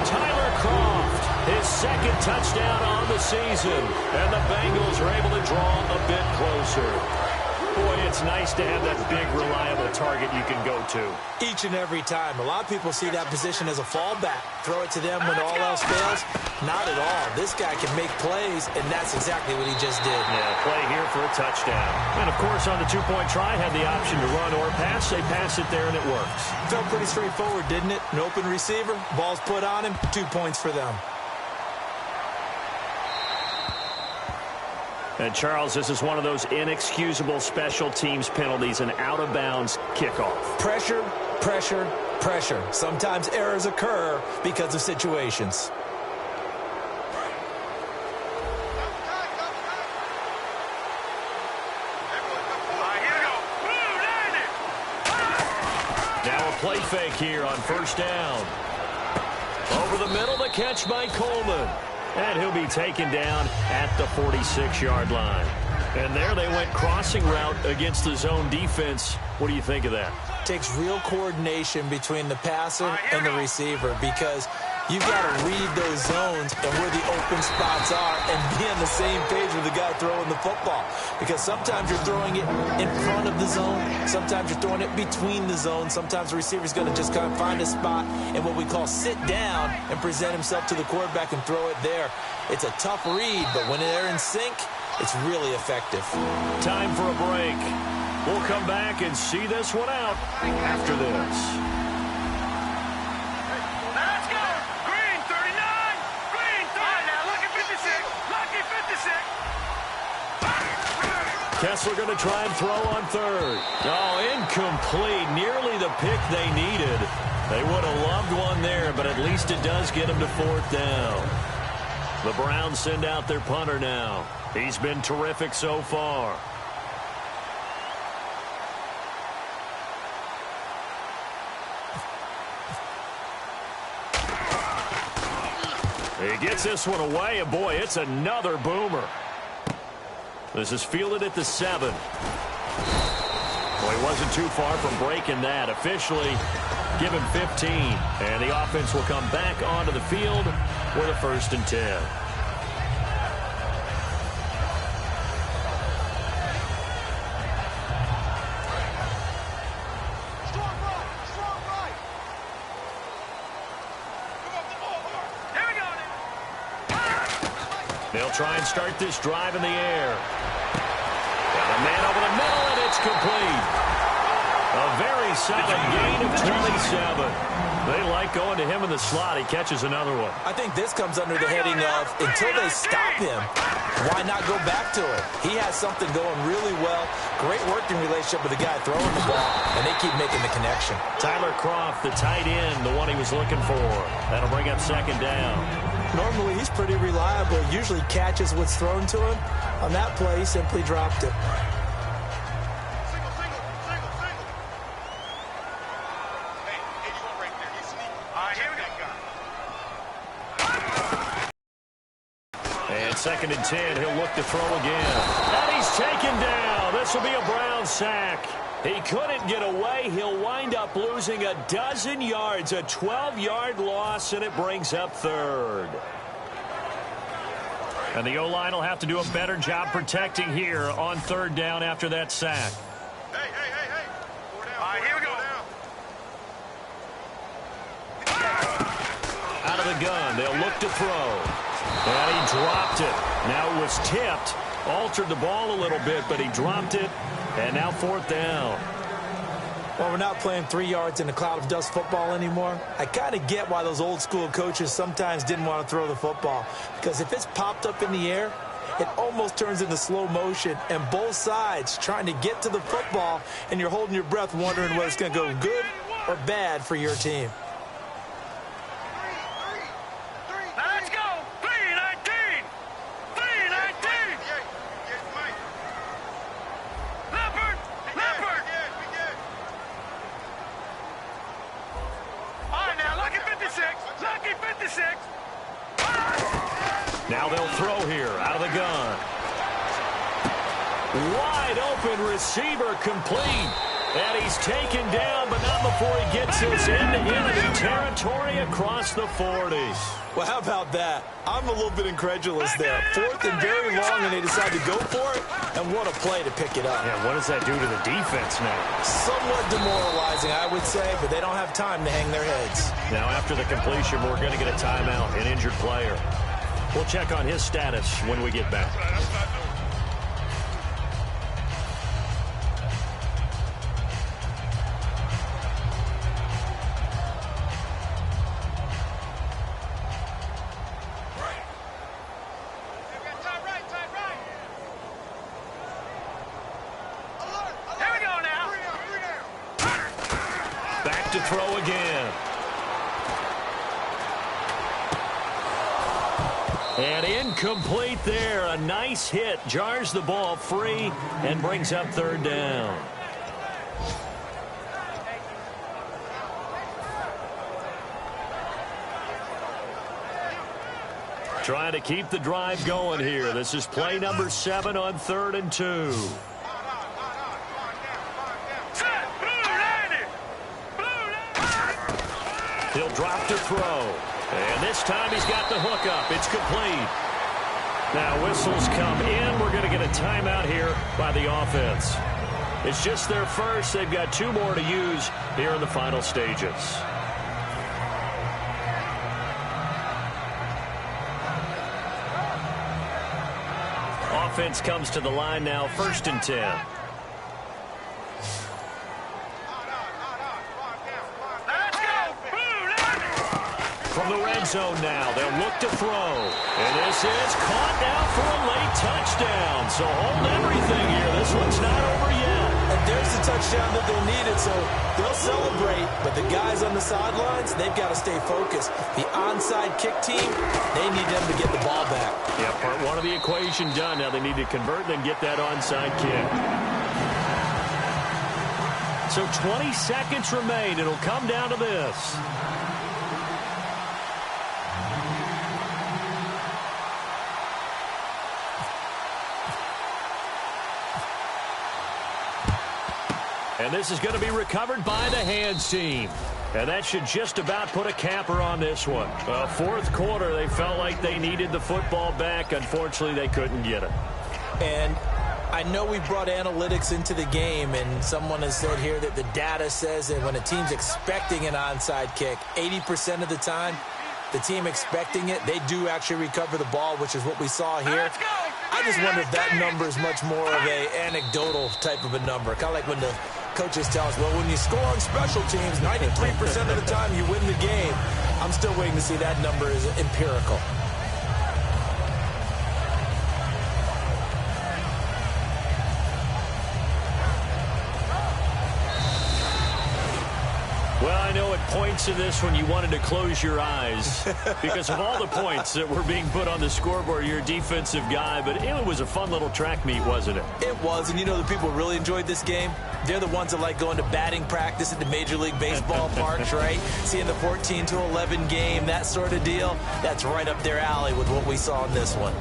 Tyler Croft, his second touchdown on the season. And the Bengals are able to draw a bit closer. Boy, it's nice to have that big, reliable target you can go to. Each and every time. A lot of people see that position as a fallback. Throw it to them when all else fails. Not at all. This guy can make plays, and that's exactly what he just did. Yeah, play here for a touchdown. And, of course, on the two-point try, had the option to run or pass. They pass it there, and it works. Felt pretty straightforward, didn't it? An open receiver, ball's put on him, 2 points for them. And, Charles, this is one of those inexcusable special teams penalties, an out-of-bounds kickoff. Pressure, pressure, pressure. Sometimes errors occur because of situations. Now a play fake here on first down. Over the middle, the catch by Coleman. And he'll be taken down at the 46-yard line. And there they went crossing route against the zone defense. What do you think of that? Takes real coordination between the passer and the receiver because you've got to read those zones and where the open spots are and be on the same page with the guy throwing the football. Because sometimes you're throwing it in front of the zone. Sometimes you're throwing it between the zones. Sometimes the receiver's going to just kind of find a spot and what we call sit down and present himself to the quarterback and throw it there. It's a tough read, but when they're in sync, it's really effective. Time for a break. We'll come back and see this one out after this. Let's go! Green 39! Green 30! Now lucky 56! Lucky 56! Kessler going to try and throw on third. Oh, incomplete. Nearly the pick they needed. They would have loved one there, but at least it does get them to fourth down. The Browns send out their punter now. He's been terrific so far. He gets this one away, and boy, it's another boomer. This is fielded at the 7. Well, he wasn't too far from breaking that. Officially, give him 15. And the offense will come back onto the field with a 1st and 10. They'll try and start this drive in the air. Got a man over the middle, and it's complete. A very solid gain of 27. They like going to him in the slot. He catches another one. I think this comes under the heading of until they stop him, why not go back to it? He has something going really well. Great working relationship with the guy throwing the ball, and they keep making the connection. Tyler Kroft, the tight end, the one he was looking for. That'll bring up 2nd down. Normally, he's pretty reliable. Usually catches what's thrown to him. On that play, he simply dropped it. And 2nd and 10, he'll look to throw again. And he's taken down. This will be a Brown sack. He couldn't get away. He'll wind up losing a dozen yards, a 12-yard loss, and it brings up 3rd. And the O-line will have to do a better job protecting here on 3rd down after that sack. Hey. All right, here we go. Out of the gun, they'll look to throw. And he dropped it. Now it was tipped. Altered the ball a little bit, but he dropped it. And now 4th down. Well, we're not playing 3 yards in a cloud of dust football anymore. I kind of get why those old school coaches sometimes didn't want to throw the football. Because if it's popped up in the air, it almost turns into slow motion. And both sides trying to get to the football, and you're holding your breath wondering whether it's going to go good or bad for your team. Let's go. 319. 319. Leopard. All right, now, lucky 56. Lucky 56. Now they'll throw here out of the gun. Wide open receiver complete. And he's taken down, but not before he gets his into enemy territory across the 40. Well, how about that? I'm a little bit incredulous there. 4th and very long, and they decide to go for it, and what a play to pick it up. Yeah, what does that do to the defense now? Somewhat demoralizing, I would say, but they don't have time to hang their heads. Now, after the completion, we're going to get a timeout, an injured player. We'll check on his status when we get back. Back to throw again. And incomplete there. A nice hit. Jars the ball free and brings up 3rd down. Trying to keep the drive going here. This is play number 7 on 3rd and 2. He'll drop to throw. And this time he's got the hook up. It's complete. Now whistles come in. We're going to get a timeout here by the offense. It's just their first. They've got 2 more to use here in the final stages. Offense comes to the line now, 1st and 10. From the red zone now, they'll look to throw. And this is caught now for a late touchdown. So hold everything here. This one's not over yet. And there's the touchdown that they needed, so they'll celebrate. But the guys on the sidelines, they've got to stay focused. The onside kick team, they need them to get the ball back. Yeah, part 1 of the equation done. Now they need to convert and then get that onside kick. So 20 seconds remain. It'll come down to this. And this is going to be recovered by the hands team. And that should just about put a capper on this one. 4th quarter, they felt like they needed the football back. Unfortunately, they couldn't get it. And I know we brought analytics into the game, and someone has said here that the data says that when a team's expecting an onside kick, 80% of the time, the team expecting it, they do actually recover the ball, which is what we saw here. I just wonder if that number is much more of a anecdotal type of a number. Kind of like when the coaches tell us, well, when you score on special teams, 93% of the time you win the game. I'm still waiting to see that number is empirical. Well, I know at points in this one you wanted to close your eyes because of all the points that were being put on the scoreboard. You're a defensive guy, but it was a fun little track meet, wasn't it? It was, and you know the people who really enjoyed this game? They're the ones that like going to batting practice at the Major League Baseball parks, right? Seeing the 14-11 game, that sort of deal. That's right up their alley with what we saw in this one.